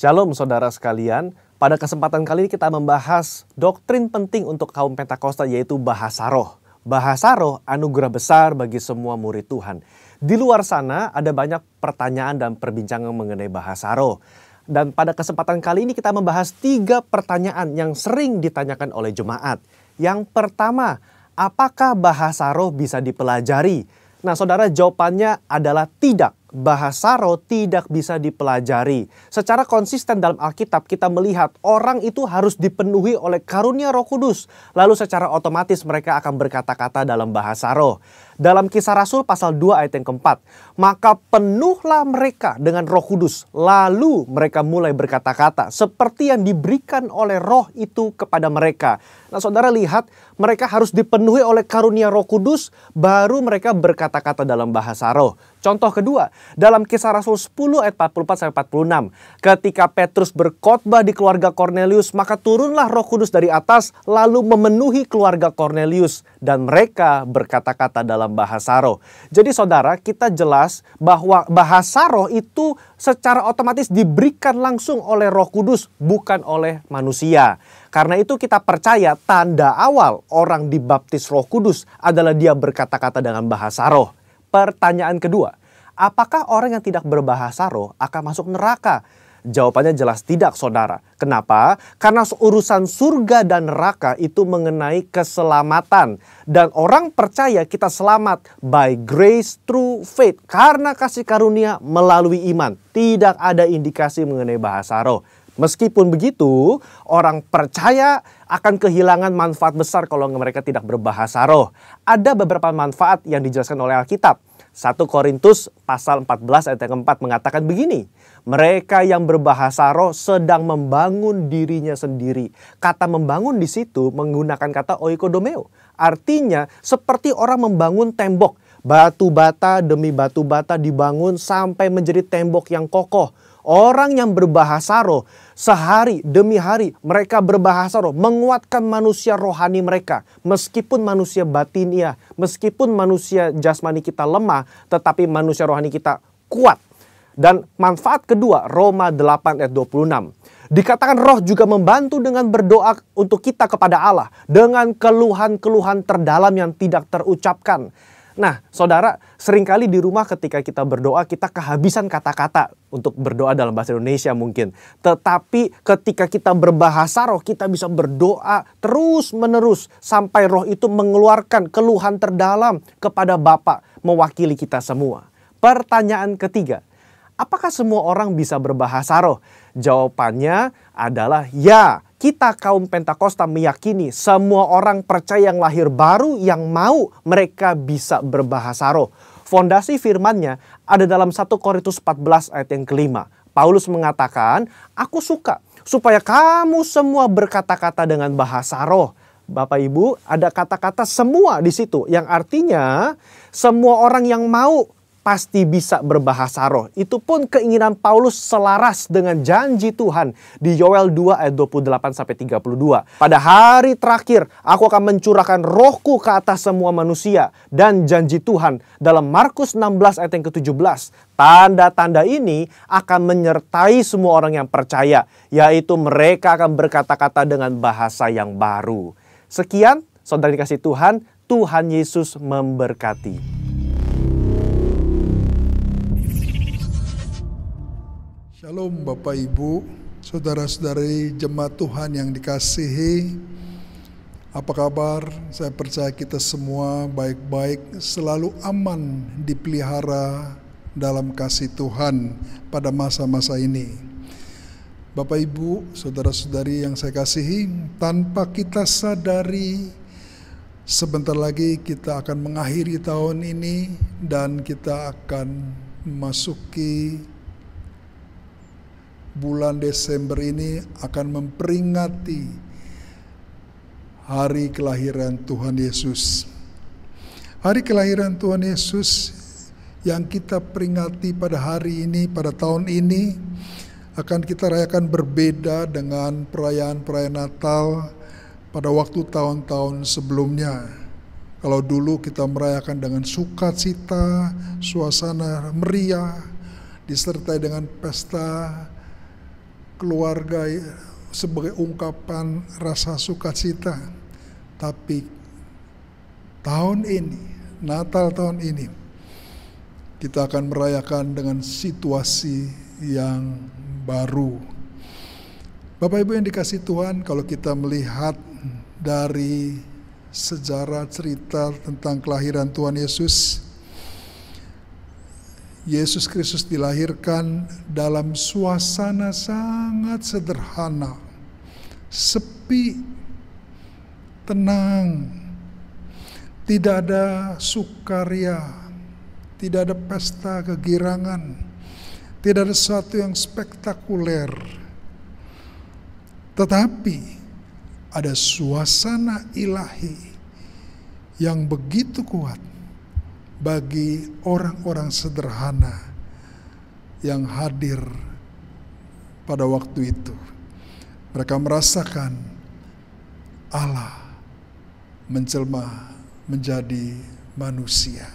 Shalom saudara sekalian, pada kesempatan kali ini kita membahas doktrin penting untuk kaum Pentakosta yaitu bahasa roh. Bahasa roh anugerah besar bagi semua murid Tuhan. Di luar sana ada banyak pertanyaan dan perbincangan mengenai bahasa roh. Dan pada kesempatan kali ini kita membahas 3 pertanyaan yang sering ditanyakan oleh jemaat. Yang pertama, apakah bahasa roh bisa dipelajari? Nah saudara, jawabannya adalah tidak. Bahasa roh tidak bisa dipelajari. Secara konsisten dalam Alkitab kita melihat orang itu harus dipenuhi oleh karunia Roh Kudus. Lalu secara otomatis mereka akan berkata-kata dalam bahasa roh. Dalam Kisah Rasul pasal 2 ayat yang keempat, maka penuhlah mereka dengan Roh Kudus. Lalu mereka mulai berkata-kata seperti yang diberikan oleh roh itu kepada mereka. Nah saudara lihat, mereka harus dipenuhi oleh karunia Roh Kudus, baru mereka berkata-kata dalam bahasa roh. Contoh kedua, dalam Kisah Rasul 10 ayat 44-46. Ketika Petrus berkhotbah di keluarga Kornelius, maka turunlah Roh Kudus dari atas lalu memenuhi keluarga Kornelius. Dan mereka berkata-kata dalam bahasa roh. Jadi saudara, kita jelas bahwa bahasa roh itu secara otomatis diberikan langsung oleh Roh Kudus, bukan oleh manusia. Karena itu kita percaya tanda awal orang dibaptis Roh Kudus adalah dia berkata-kata dengan bahasa roh. Pertanyaan kedua, apakah orang yang tidak berbahasa roh akan masuk neraka? Jawabannya jelas tidak, saudara. Kenapa? Karena urusan surga dan neraka itu mengenai keselamatan. Dan orang percaya kita selamat by grace through faith. Karena kasih karunia melalui iman. Tidak ada indikasi mengenai bahasa roh. Meskipun begitu, orang percaya akan kehilangan manfaat besar kalau mereka tidak berbahasa roh. Ada beberapa manfaat yang dijelaskan oleh Alkitab. 1 Korintus pasal 14 ayat yang keempat mengatakan begini. Mereka yang berbahasa roh sedang membangun dirinya sendiri. Kata membangun di situ menggunakan kata oikodomeo. Artinya seperti orang membangun tembok. Batu bata demi batu bata dibangun sampai menjadi tembok yang kokoh. Orang yang berbahasa roh sehari demi hari mereka berbahasa roh menguatkan manusia rohani mereka. Meskipun manusia batinia, meskipun manusia jasmani kita lemah, tetapi manusia rohani kita kuat. Dan manfaat kedua, Roma 8 ayat 26. Dikatakan roh juga membantu dengan berdoa untuk kita kepada Allah dengan keluhan-keluhan terdalam yang tidak terucapkan. Nah, saudara, seringkali di rumah ketika kita berdoa, kita kehabisan kata-kata untuk berdoa dalam bahasa Indonesia mungkin. Tetapi ketika kita berbahasa roh, kita bisa berdoa terus-menerus sampai roh itu mengeluarkan keluhan terdalam kepada Bapa mewakili kita semua. Pertanyaan ketiga, apakah semua orang bisa berbahasa roh? Jawabannya adalah ya. Kita kaum Pentakosta meyakini semua orang percaya yang lahir baru yang mau mereka bisa berbahasa roh. Fondasi firman-Nya ada dalam 1 Korintus 14 ayat yang kelima. Paulus mengatakan, aku suka supaya kamu semua berkata-kata dengan bahasa roh. Bapak Ibu, ada kata-kata semua di situ yang artinya semua orang yang mau pasti bisa berbahasa roh. Itu pun keinginan Paulus selaras dengan janji Tuhan di Yoel 2 ayat 28-32. Pada hari terakhir aku akan mencurahkan rohku ke atas semua manusia. Dan janji Tuhan dalam Markus 16 ayat yang ke-17. Tanda-tanda ini akan menyertai semua orang yang percaya. Yaitu mereka akan berkata-kata dengan bahasa yang baru. Sekian, saudara dikasih Tuhan. Tuhan Yesus memberkati. Shalom Bapak Ibu, saudara-saudari jemaat Tuhan yang dikasihi. Apa kabar? Saya percaya kita semua baik-baik, selalu aman dipelihara dalam kasih Tuhan pada masa-masa ini. Bapak Ibu, saudara-saudari yang saya kasihi, tanpa kita sadari sebentar lagi kita akan mengakhiri tahun ini dan kita akan memasuki bulan Desember ini akan memperingati hari kelahiran Tuhan Yesus. Hari kelahiran Tuhan Yesus yang kita peringati pada hari ini, pada tahun ini, akan kita rayakan berbeda dengan perayaan-perayaan Natal pada waktu tahun-tahun sebelumnya. Kalau dulu kita merayakan dengan sukacita, suasana meriah, disertai dengan pesta keluarga sebagai ungkapan rasa sukacita. Tapi tahun ini, Natal tahun ini, kita akan merayakan dengan situasi yang baru. Bapak Ibu yang dikasihi Tuhan, kalau kita melihat dari sejarah cerita tentang kelahiran Tuhan Yesus, Yesus Kristus dilahirkan dalam suasana sangat sederhana, sepi, tenang, tidak ada sukaria, tidak ada pesta kegirangan, tidak ada sesuatu yang spektakuler. Tetapi ada suasana ilahi yang begitu kuat bagi orang-orang sederhana yang hadir pada waktu itu. Mereka merasakan Allah menjelma menjadi manusia.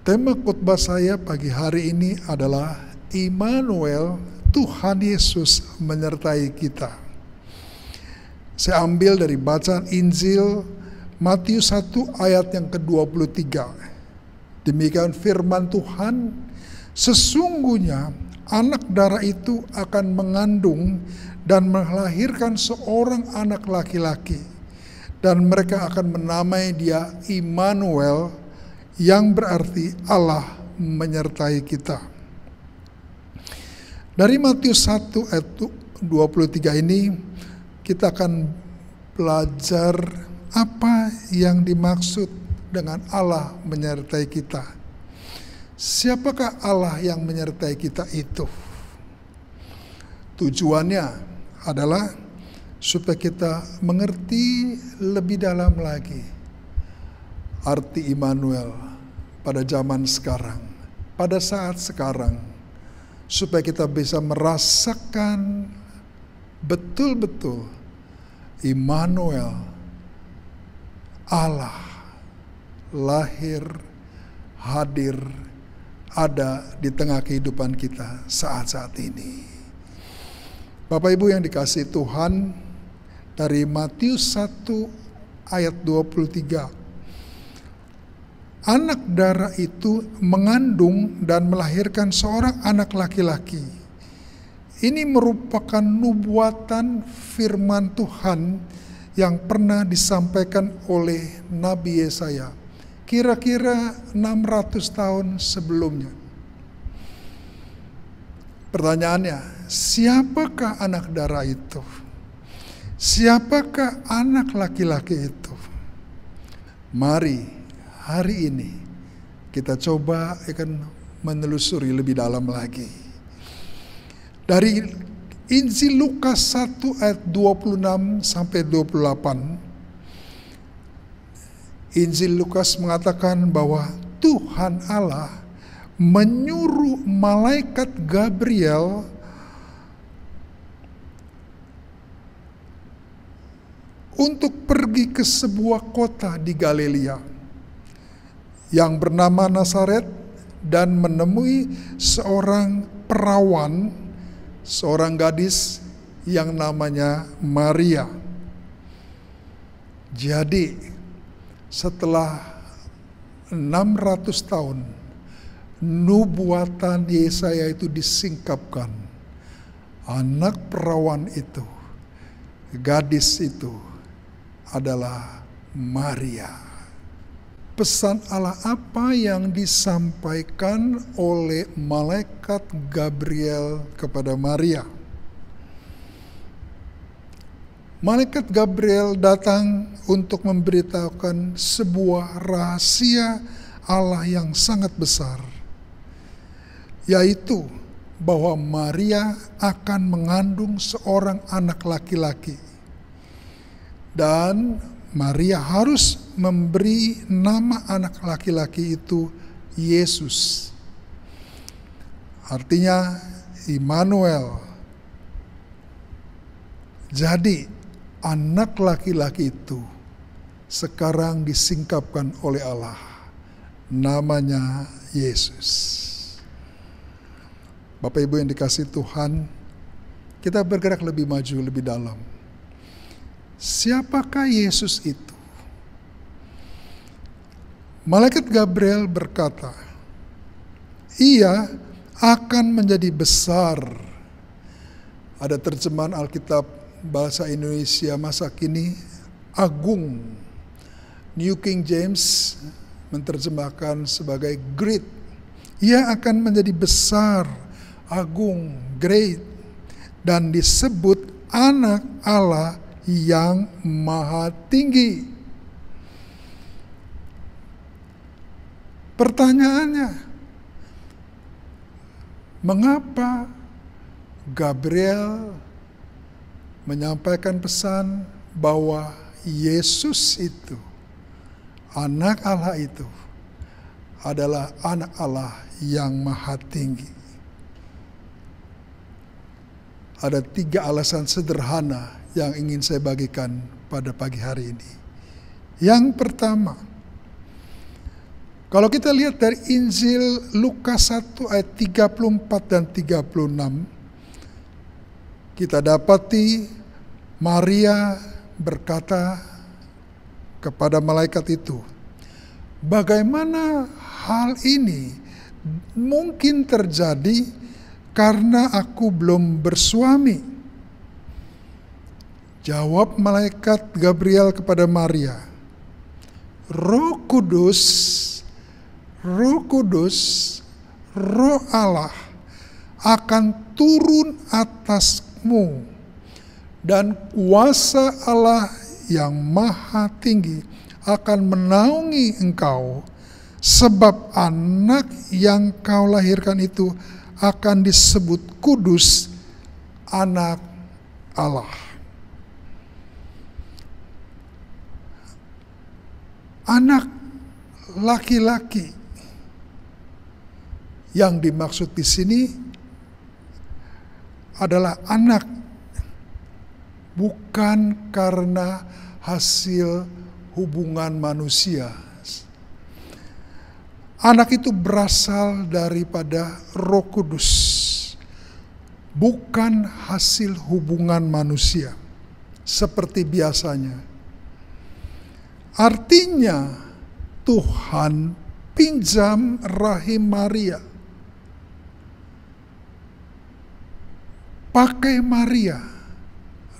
Tema khotbah saya pagi hari ini adalah Immanuel, Tuhan Yesus menyertai kita. Saya ambil dari bacaan Injil Matius 1 ayat yang ke-23. Demikian firman Tuhan, sesungguhnya anak darah itu akan mengandung dan melahirkan seorang anak laki-laki, dan mereka akan menamai dia Immanuel, yang berarti Allah menyertai kita. Dari Matius 1 ayat 23 ini kita akan belajar apa yang dimaksud dengan Allah menyertai kita. Siapakah Allah yang menyertai kita itu? Tujuannya adalah supaya kita mengerti lebih dalam lagi arti Immanuel pada zaman sekarang, pada saat sekarang, supaya kita bisa merasakan betul-betul Immanuel, Allah lahir, hadir, ada di tengah kehidupan kita saat-saat ini. Bapak Ibu yang dikasihi Tuhan, dari Matius 1 ayat 23. Anak darah itu mengandung dan melahirkan seorang anak laki-laki. Ini merupakan nubuatan firman Tuhan yang pernah disampaikan oleh Nabi Yesaya kira-kira 600 tahun sebelumnya. Pertanyaannya, siapakah anak darah itu? Siapakah anak laki-laki itu? Mari hari ini kita coba akan menelusuri lebih dalam lagi. Dari Injil Lukas 1 ayat 26 sampai 28. Injil Lukas mengatakan bahwa Tuhan Allah menyuruh malaikat Gabriel untuk pergi ke sebuah kota di Galilea yang bernama Nazaret dan menemui seorang perawan, seorang gadis yang namanya Maria. Jadi setelah 600 tahun nubuatan Yesaya itu disingkapkan, anak perawan itu, gadis itu adalah Maria. Pesan Allah apa yang disampaikan oleh malaikat Gabriel kepada Maria? Malaikat Gabriel datang untuk memberitahukan sebuah rahasia Allah yang sangat besar, yaitu bahwa Maria akan mengandung seorang anak laki-laki. Dan Maria harus memberi nama anak laki-laki itu Yesus. Artinya Immanuel. Jadi anak laki-laki itu sekarang disingkapkan oleh Allah. Namanya Yesus. Bapak Ibu yang dikasihi Tuhan, kita bergerak lebih maju, lebih dalam. Siapakah Yesus itu? Malaikat Gabriel berkata, ia akan menjadi besar. Ada terjemahan Alkitab bahasa Indonesia masa kini, agung. New King James menerjemahkan sebagai great. Ia akan menjadi besar, agung, great, dan disebut anak Allah yang maha tinggi. Pertanyaannya, mengapa Gabriel menyampaikan pesan bahwa Yesus itu, anak Allah itu, adalah anak Allah yang maha tinggi? Ada 3 alasan sederhana yang ingin saya bagikan pada pagi hari ini. Yang pertama, kalau kita lihat dari Injil Lukas 1 ayat 34 dan 36, kita dapati Maria berkata kepada malaikat itu, bagaimana hal ini mungkin terjadi karena aku belum bersuami? Jawab malaikat Gabriel kepada Maria, Roh Kudus, Roh Allah akan turun atasmu, dan kuasa Allah yang maha tinggi akan menaungi engkau, sebab anak yang kau lahirkan itu akan disebut kudus, anak Allah. Anak laki-laki yang dimaksud di sini adalah anak, bukan karena hasil hubungan manusia. Anak itu berasal daripada Roh Kudus, bukan hasil hubungan manusia seperti biasanya. Artinya Tuhan pinjam rahim Maria, pakai Maria,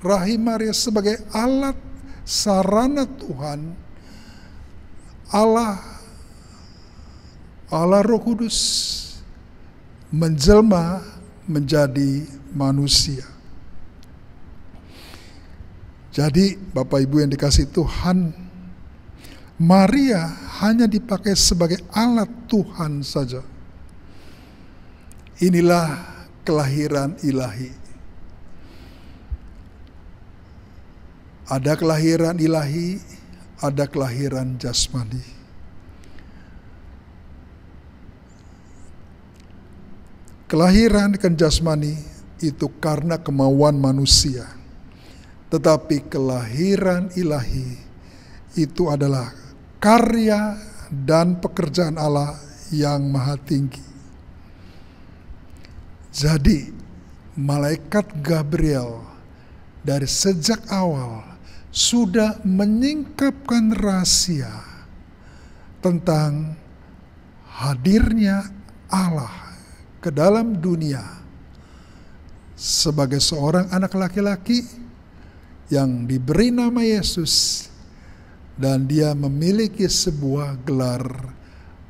rahim Maria sebagai alat sarana Tuhan, Allah Roh Kudus menjelma menjadi manusia. Jadi Bapak Ibu yang dikasihi Tuhan, Maria hanya dipakai sebagai alat Tuhan saja. Inilah kelahiran ilahi. Ada kelahiran ilahi, ada kelahiran jasmani. Kelahiran jasmani itu karena kemauan manusia. Tetapi kelahiran ilahi itu adalah karya dan pekerjaan Allah yang maha tinggi. Jadi malaikat Gabriel dari sejak awal sudah menyingkapkan rahasia tentang hadirnya Allah ke dalam dunia sebagai seorang anak laki-laki yang diberi nama Yesus, dan dia memiliki sebuah gelar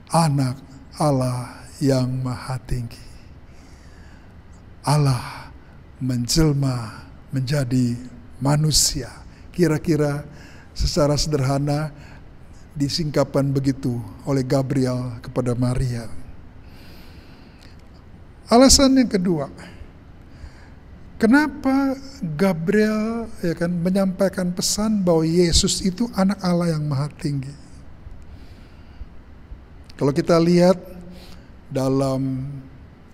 anak Allah yang maha tinggi. Allah menjelma menjadi manusia. Kira-kira secara sederhana disingkapkan begitu oleh Gabriel kepada Maria. Alasan yang kedua, kenapa Gabriel menyampaikan pesan bahwa Yesus itu anak Allah yang maha tinggi? Kalau kita lihat dalam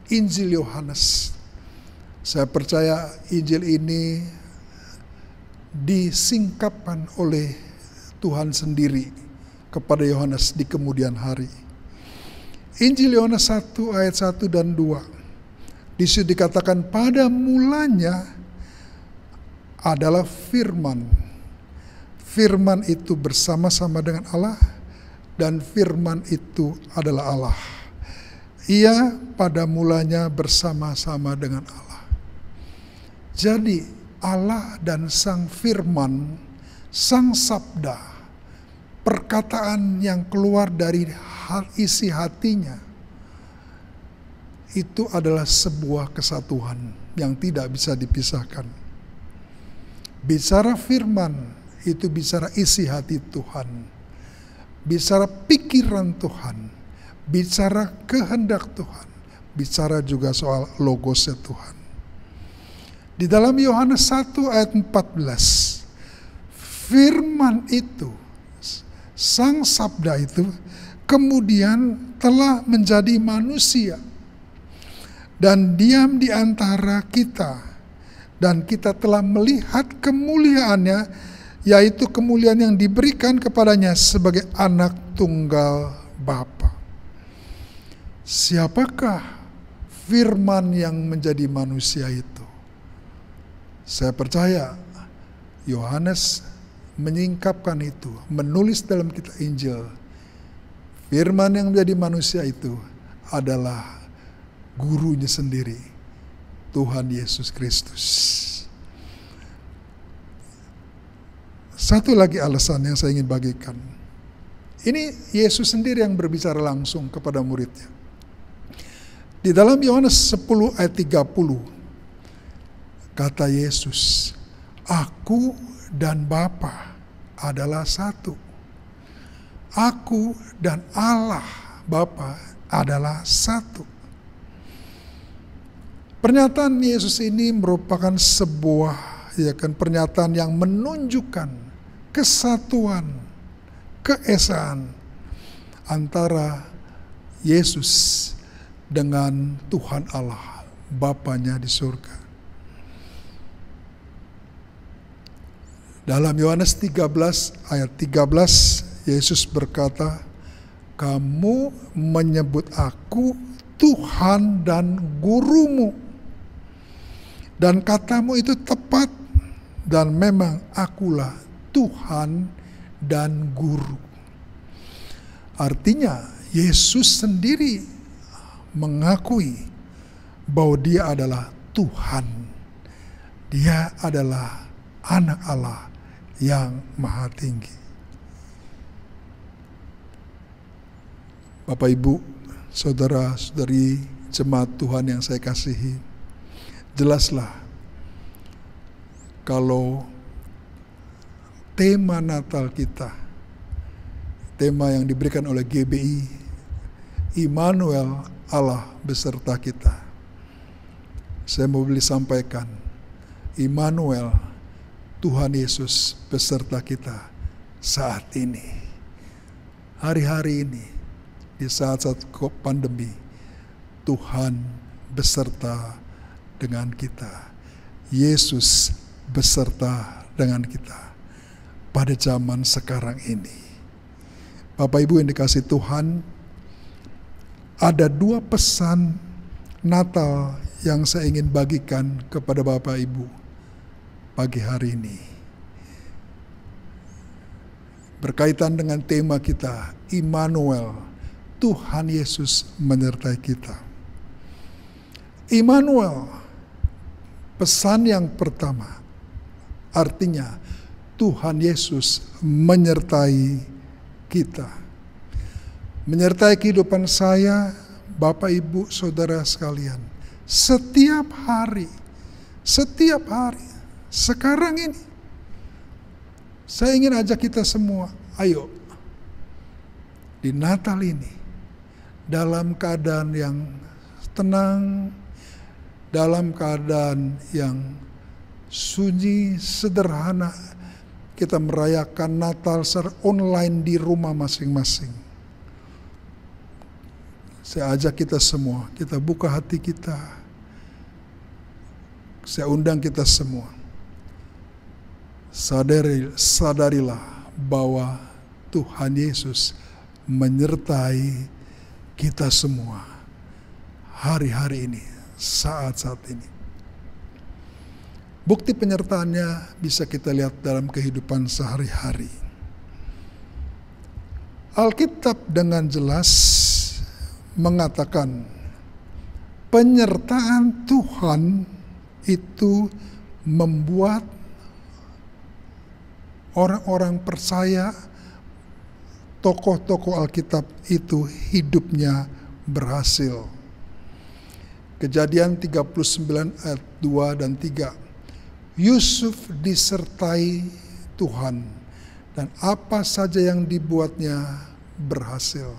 Injil Yohanes, saya percaya Injil ini disingkapkan oleh Tuhan sendiri kepada Yohanes di kemudian hari. Injil Yohanes 1 ayat 1 dan 2. Di situ dikatakan pada mulanya adalah firman. Firman itu bersama-sama dengan Allah dan firman itu adalah Allah. Ia pada mulanya bersama-sama dengan Allah. Jadi Allah dan Sang Firman, Sang Sabda, perkataan yang keluar dari isi hatinya, itu adalah sebuah kesatuan yang tidak bisa dipisahkan. Bicara firman, itu bicara isi hati Tuhan. Bicara pikiran Tuhan. Bicara kehendak Tuhan. Bicara juga soal logosnya Tuhan. Di dalam Yohanes 1 ayat 14, firman itu, Sang Sabda itu, kemudian telah menjadi manusia dan diam di antara kita. Dan kita telah melihat kemuliaannya, yaitu kemuliaan yang diberikan kepadanya sebagai anak tunggal Bapa. Siapakah firman yang menjadi manusia itu? Saya percaya Yohanes menyingkapkan itu, menulis dalam kitab Injil. Firman yang menjadi manusia itu adalah gurunya sendiri, Tuhan Yesus Kristus. Satu lagi alasan yang saya ingin bagikan. Ini Yesus sendiri yang berbicara langsung kepada muridnya. Di dalam Yohanes 10 ayat 30, kata Yesus, Aku dan Bapa adalah satu. Aku dan Allah Bapa adalah satu. Pernyataan Yesus ini merupakan sebuah pernyataan yang menunjukkan kesatuan, keesaan antara Yesus dengan Tuhan Allah, Bapanya di surga. Dalam Yohanes 13 ayat 13, Yesus berkata, Kamu menyebut aku Tuhan dan Gurumu. Dan katamu itu tepat, dan memang akulah Tuhan dan Guru. Artinya Yesus sendiri mengakui bahwa dia adalah Tuhan. Dia adalah anak Allah yang maha tinggi. Bapak, Ibu, saudara-saudari jemaat Tuhan yang saya kasihi, jelaslah kalau tema Natal kita, tema yang diberikan oleh GBI, Immanuel, Allah beserta kita. Saya mau sampaikan, Immanuel, Tuhan Yesus beserta kita saat ini. Hari-hari ini, di saat-saat pandemi, Tuhan beserta dengan kita. Yesus beserta dengan kita pada zaman sekarang ini. Bapak Ibu yang dikasihi Tuhan, ada dua pesan Natal yang saya ingin bagikan kepada Bapak Ibu pagi hari ini. Berkaitan dengan tema kita, Immanuel, Tuhan Yesus menyertai kita. Immanuel, pesan yang pertama, artinya Tuhan Yesus menyertai kita. Menyertai kehidupan saya, Bapak, Ibu, Saudara sekalian. Setiap hari, sekarang ini. Saya ingin ajak kita semua, ayo, di Natal ini, dalam keadaan yang tenang, dalam keadaan yang sunyi, sederhana, kita merayakan Natal secara online di rumah masing-masing. Saya ajak kita semua, kita buka hati kita. Saya undang kita semua. Sadarilah bahwa Tuhan Yesus menyertai kita semua hari-hari ini saat-saat ini. Bukti penyertaannya bisa kita lihat dalam kehidupan sehari-hari. Alkitab dengan jelas mengatakan penyertaan Tuhan itu membuat orang-orang percaya, tokoh-tokoh Alkitab itu hidupnya berhasil. Kejadian 39 ayat 2 dan 3. Yusuf disertai Tuhan dan apa saja yang dibuatnya berhasil.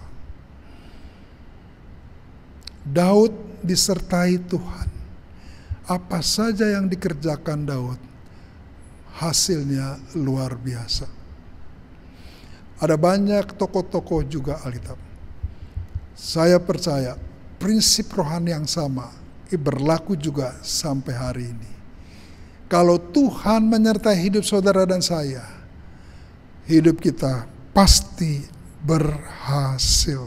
Daud disertai Tuhan. Apa saja yang dikerjakan Daud, hasilnya luar biasa. Ada banyak tokoh-tokoh juga Alkitab. Saya percaya prinsip rohani yang sama berlaku juga sampai hari ini. Kalau Tuhan menyertai hidup saudara dan saya, hidup kita pasti berhasil.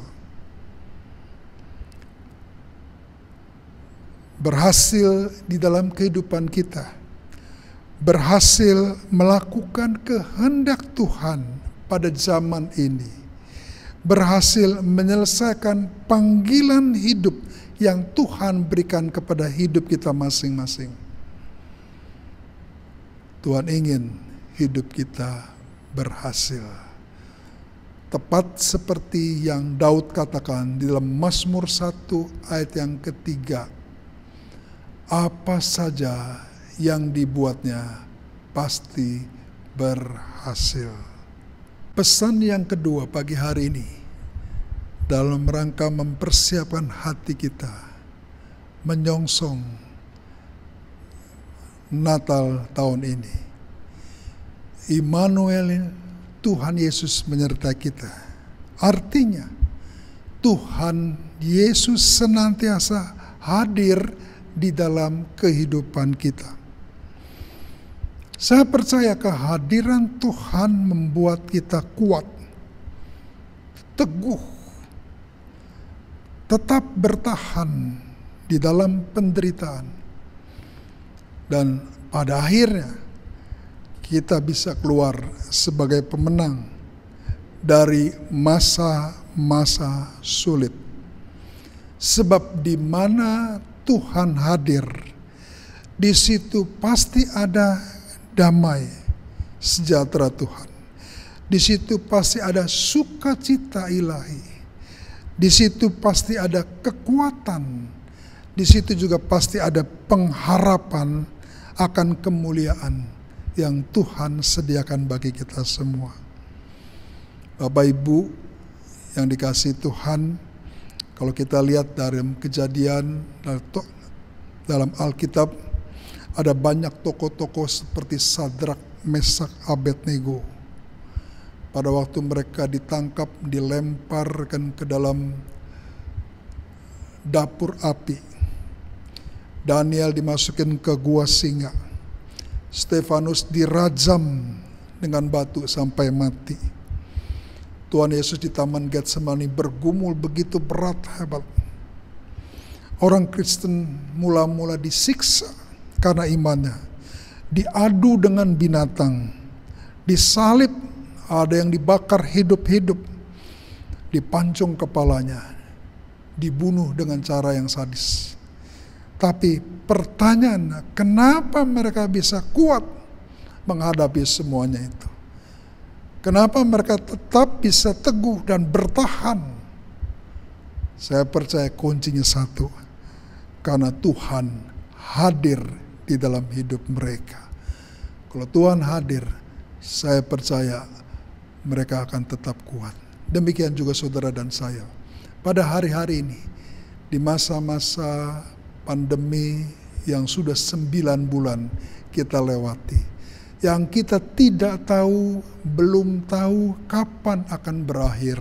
Berhasil di dalam kehidupan kita. Berhasil melakukan kehendak Tuhan pada zaman ini. Berhasil menyelesaikan panggilan hidup yang Tuhan berikan kepada hidup kita masing-masing. Tuhan ingin hidup kita berhasil. Tepat seperti yang Daud katakan di dalam Mazmur 1 ayat yang ketiga. Apa saja yang dibuatnya pasti berhasil. Pesan yang kedua pagi hari ini dalam rangka mempersiapkan hati kita menyongsong Natal tahun ini. Immanuel, Tuhan Yesus menyertai kita. Artinya Tuhan Yesus senantiasa hadir di dalam kehidupan kita. Saya percaya kehadiran Tuhan membuat kita kuat, teguh, tetap bertahan di dalam penderitaan. Dan pada akhirnya kita bisa keluar sebagai pemenang dari masa-masa sulit. Sebab di mana Tuhan hadir, di situ pasti ada damai sejahtera Tuhan. Di situ pasti ada sukacita ilahi. Di situ pasti ada kekuatan. Di situ juga pasti ada pengharapan akan kemuliaan yang Tuhan sediakan bagi kita semua. Bapak Ibu yang dikasihi Tuhan, kalau kita lihat dari Kejadian dalam Alkitab, ada banyak tokoh-tokoh seperti Sadrak, Mesak, Abednego. Pada waktu mereka ditangkap, dilemparkan ke dalam dapur api. Daniel dimasukin ke gua singa. Stefanus dirajam dengan batu sampai mati. Tuhan Yesus di Taman Getsemani bergumul begitu berat hebat. Orang Kristen mula-mula disiksa karena imannya. Diadu dengan binatang. Disalib, ada yang dibakar hidup-hidup. Dipancung kepalanya. Dibunuh dengan cara yang sadis. Tapi pertanyaan, kenapa mereka bisa kuat menghadapi semuanya itu? Kenapa mereka tetap bisa teguh dan bertahan? Saya percaya kuncinya satu, karena Tuhan hadir di dalam hidup mereka. Kalau Tuhan hadir, saya percaya mereka akan tetap kuat. Demikian juga saudara dan saya. Pada hari-hari ini, di masa-masa pandemi yang sudah 9 bulan kita lewati. Yang kita tidak tahu, belum tahu kapan akan berakhir.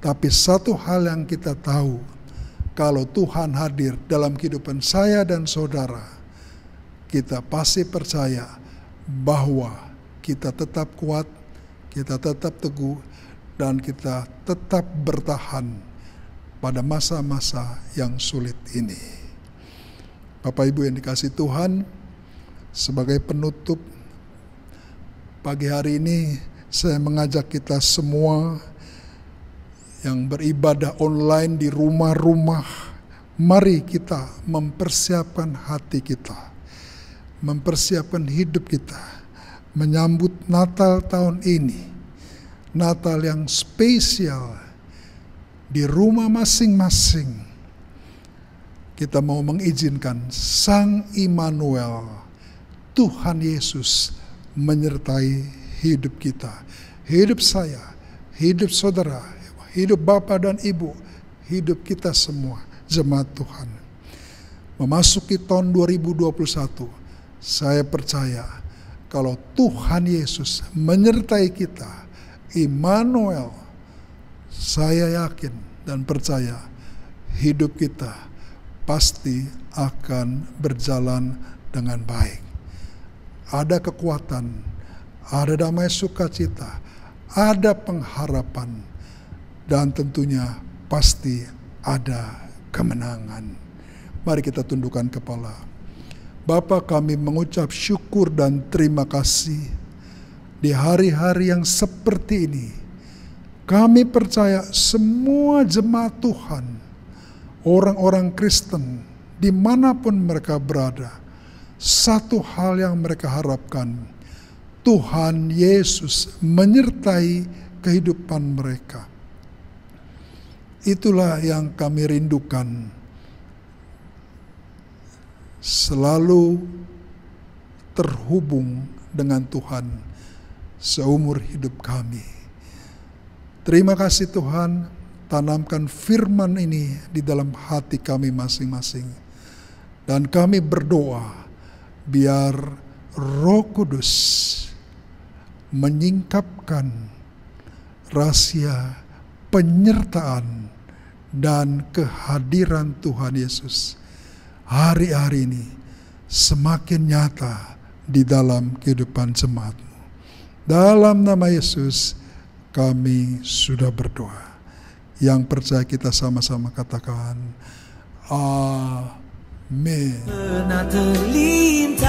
Tapi satu hal yang kita tahu, kalau Tuhan hadir dalam kehidupan saya dan saudara, kita pasti percaya bahwa kita tetap kuat, kita tetap teguh, dan kita tetap bertahan pada masa-masa yang sulit ini. Bapak Ibu yang dikasihi Tuhan, sebagai penutup pagi hari ini saya mengajak kita semua yang beribadah online di rumah-rumah, mari kita mempersiapkan hati kita, mempersiapkan hidup kita, menyambut Natal tahun ini, Natal yang spesial di rumah masing-masing. Kita mau mengizinkan Sang Immanuel, Tuhan Yesus, menyertai hidup kita, hidup saya, hidup saudara, hidup Bapak dan Ibu, hidup kita semua, jemaat Tuhan. Memasuki tahun 2021, saya percaya kalau Tuhan Yesus menyertai kita, Immanuel, saya yakin dan percaya hidup kita pasti akan berjalan dengan baik. Ada kekuatan, ada damai sukacita, ada pengharapan, dan tentunya pasti ada kemenangan. Mari kita tundukkan kepala. Bapa, kami mengucap syukur dan terima kasih di hari-hari yang seperti ini. Kami percaya semua jemaat Tuhan, orang-orang Kristen, dimanapun mereka berada, satu hal yang mereka harapkan, Tuhan Yesus menyertai kehidupan mereka. Itulah yang kami rindukan, selalu terhubung dengan Tuhan seumur hidup kami. Terima kasih Tuhan, tanamkan firman ini di dalam hati kami masing-masing. Dan kami berdoa, biar Roh Kudus menyingkapkan rahasia penyertaan dan kehadiran Tuhan Yesus hari-hari ini semakin nyata di dalam kehidupan jemaat-Mu. Dalam nama Yesus kami sudah berdoa. Yang percaya kita sama-sama katakan, amin. Pernah terlintas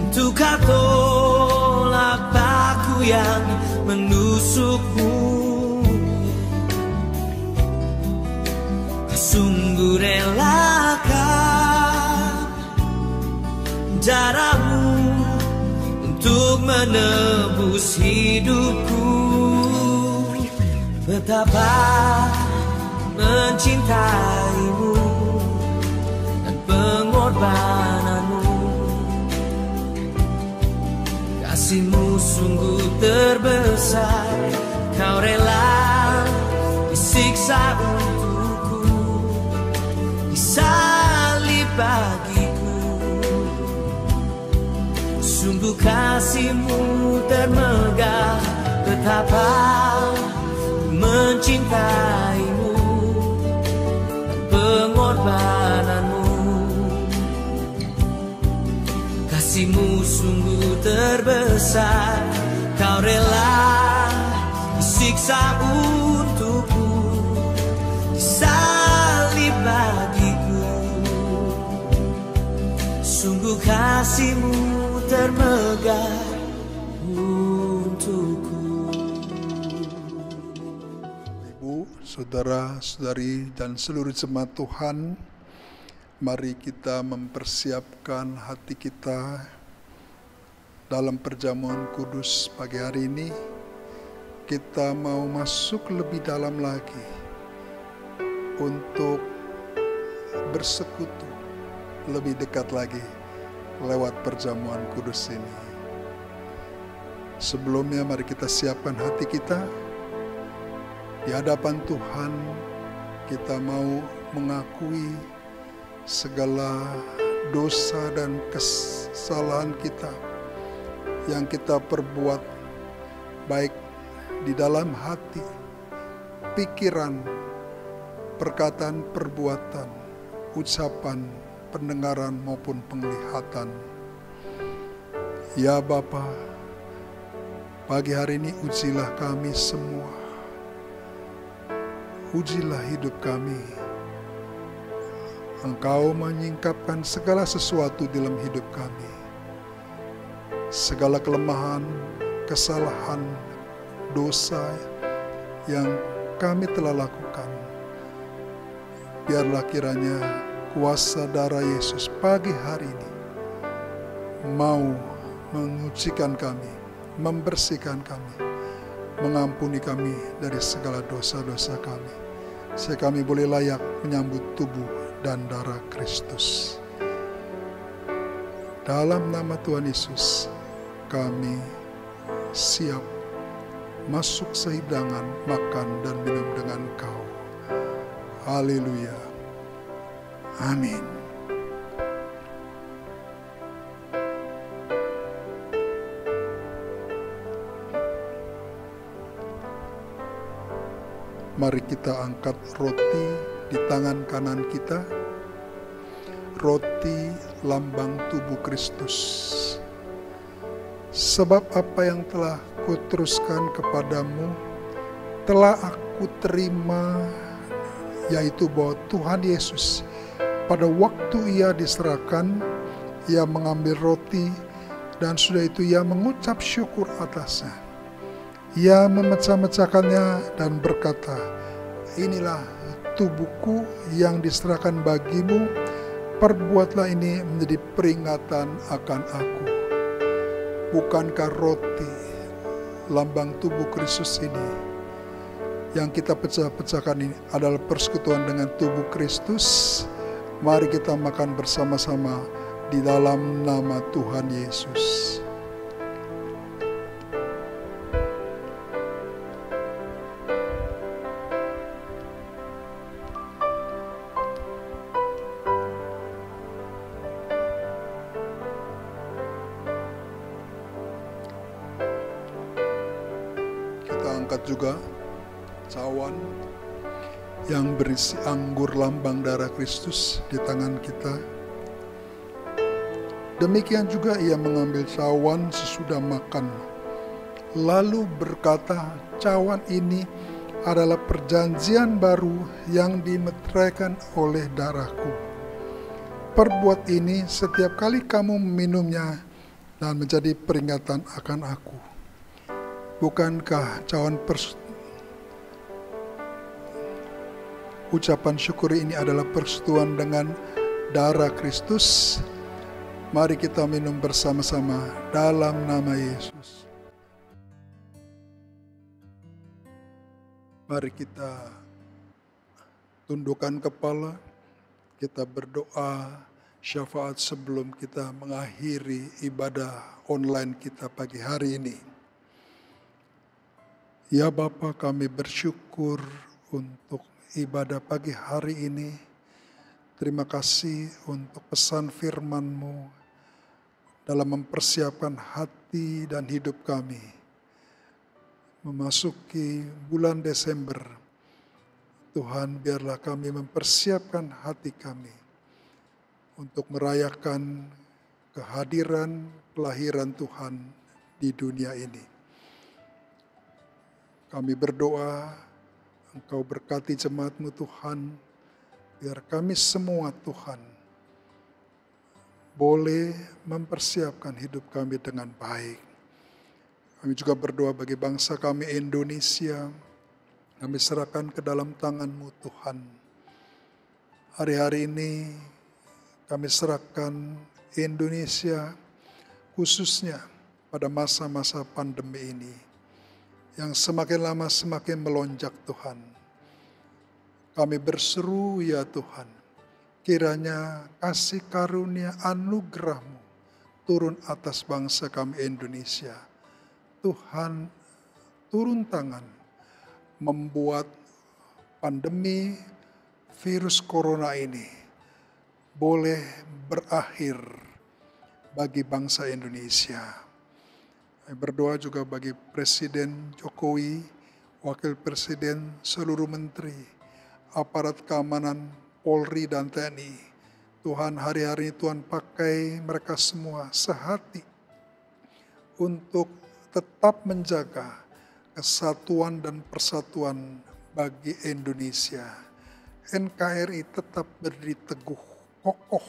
untuk kau tolak paku yang menusukmu. Kau sungguh relakan darahmu untuk menebus hidupku. Betapa mencintaimu dan pengorbananmu. Kasih-Mu sungguh terbesar, Kau rela disiksa untukku, disalib bagiku. Sungguh kasih-Mu termegah, betapa mencintaimu dan pengorbananmu. Kasih-Mu sungguh terbesar, Kau rela disiksa untukku, disalib bagiku. Sungguh kasih-Mu termegah untukku. Saudara-saudari dan seluruh jemaat Tuhan, mari kita mempersiapkan hati kita dalam perjamuan kudus pagi hari ini. Kita mau masuk lebih dalam lagi untuk bersekutu lebih dekat lagi lewat perjamuan kudus ini. Sebelumnya mari kita siapkan hati kita. Di hadapan Tuhan, kita mau mengakui segala dosa dan kesalahan kita yang kita perbuat, baik di dalam hati, pikiran, perkataan, perbuatan, ucapan, pendengaran maupun penglihatan. Ya Bapa, pagi hari ini ujilah kami semua. Ujilah hidup kami. Engkau menyingkapkan segala sesuatu dalam hidup kami. Segala kelemahan, kesalahan, dosa yang kami telah lakukan. Biarlah kiranya kuasa darah Yesus pagi hari ini mau mengucikan kami, membersihkan kami, mengampuni kami dari segala dosa-dosa kami, sehingga kami boleh layak menyambut tubuh dan darah Kristus. Dalam nama Tuhan Yesus, kami siap masuk sehidangan, makan dan minum dengan Engkau. Haleluya. Amin. Mari kita angkat roti di tangan kanan kita. Roti lambang tubuh Kristus. Sebab apa yang telah kuteruskan kepadamu telah aku terima, yaitu bahwa Tuhan Yesus pada waktu ia diserahkan, ia mengambil roti dan sudah itu ia mengucap syukur atasnya. Ia memecah-mecahkannya dan berkata, inilah tubuhku yang diserahkan bagimu, perbuatlah ini menjadi peringatan akan aku. Bukankah roti lambang tubuh Kristus ini yang kita pecah-pecahkan ini adalah persekutuan dengan tubuh Kristus? Mari kita makan bersama-sama di dalam nama Tuhan Yesus. Kita angkat juga cawan yang berisi anggur lambang darah Kristus di tangan kita. Demikian juga ia mengambil cawan sesudah makan, lalu berkata, cawan ini adalah perjanjian baru yang dimeteraikan oleh darahku. Perbuat ini setiap kali kamu meminumnya dan menjadi peringatan akan aku. Bukankah cawan ucapan syukur ini adalah persekutuan dengan darah Kristus? Mari kita minum bersama-sama dalam nama Yesus. Mari kita tundukkan kepala, kita berdoa syafaat sebelum kita mengakhiri ibadah online kita pagi hari ini. Ya Bapa, kami bersyukur untuk ibadah pagi hari ini. Terima kasih untuk pesan firman-Mu dalam mempersiapkan hati dan hidup kami memasuki bulan Desember. Tuhan, biarlah kami mempersiapkan hati kami untuk merayakan kehadiran kelahiran Tuhan di dunia ini. Kami berdoa, Engkau berkati jemaat-Mu Tuhan, biar kami semua Tuhan boleh mempersiapkan hidup kami dengan baik. Kami juga berdoa bagi bangsa kami Indonesia, kami serahkan ke dalam tangan-Mu Tuhan. Hari-hari ini kami serahkan Indonesia khususnya pada masa-masa pandemi ini, yang semakin lama semakin melonjak Tuhan. Kami berseru ya Tuhan, kiranya kasih karunia anugerah-Mu turun atas bangsa kami Indonesia. Tuhan, turun tangan membuat pandemi virus corona ini boleh berakhir bagi bangsa Indonesia. Saya berdoa juga bagi Presiden Jokowi, Wakil Presiden, seluruh menteri, aparat keamanan, Polri dan TNI. Tuhan, hari-hari Tuhan pakai mereka semua sehati untuk tetap menjaga kesatuan dan persatuan bagi Indonesia. NKRI tetap berdiri teguh, kokoh.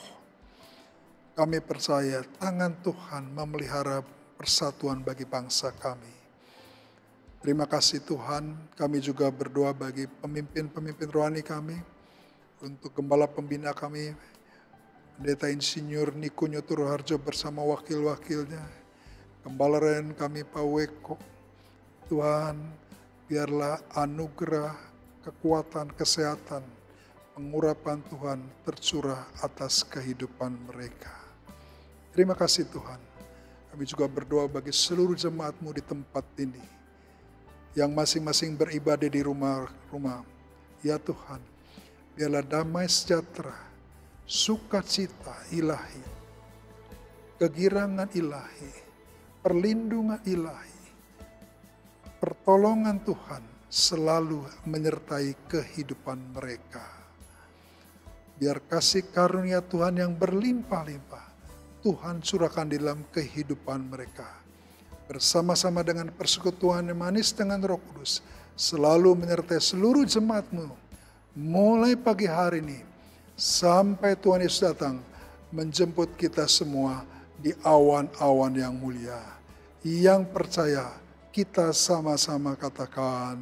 Kami percaya tangan Tuhan memelihara persatuan bagi bangsa kami. Terima kasih Tuhan, kami juga berdoa bagi pemimpin-pemimpin rohani kami, untuk gembala pembina kami, Pendeta Insinyur Niko Nyotoro Harjo bersama wakil-wakilnya, Gembala Ren kami Pak Weko. Tuhan, biarlah anugerah, kekuatan, kesehatan, pengurapan Tuhan tercurah atas kehidupan mereka. Terima kasih Tuhan. Kami juga berdoa bagi seluruh jemaat-Mu di tempat ini, yang masing-masing beribadah di rumah-rumah. Ya Tuhan, biarlah damai sejahtera, sukacita ilahi, kegirangan ilahi, perlindungan ilahi, pertolongan Tuhan selalu menyertai kehidupan mereka. Biar kasih karunia Tuhan yang berlimpah-limpah Tuhan curahkan di dalam kehidupan mereka. Bersama-sama dengan persekutuan yang manis dengan Roh Kudus, selalu menyertai seluruh jemaat-Mu, mulai pagi hari ini, sampai Tuhan Yesus datang, menjemput kita semua di awan-awan yang mulia. Yang percaya, kita sama-sama katakan,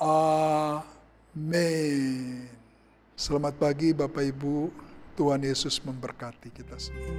amin. Selamat pagi Bapak Ibu, Tuhan Yesus memberkati kita semua.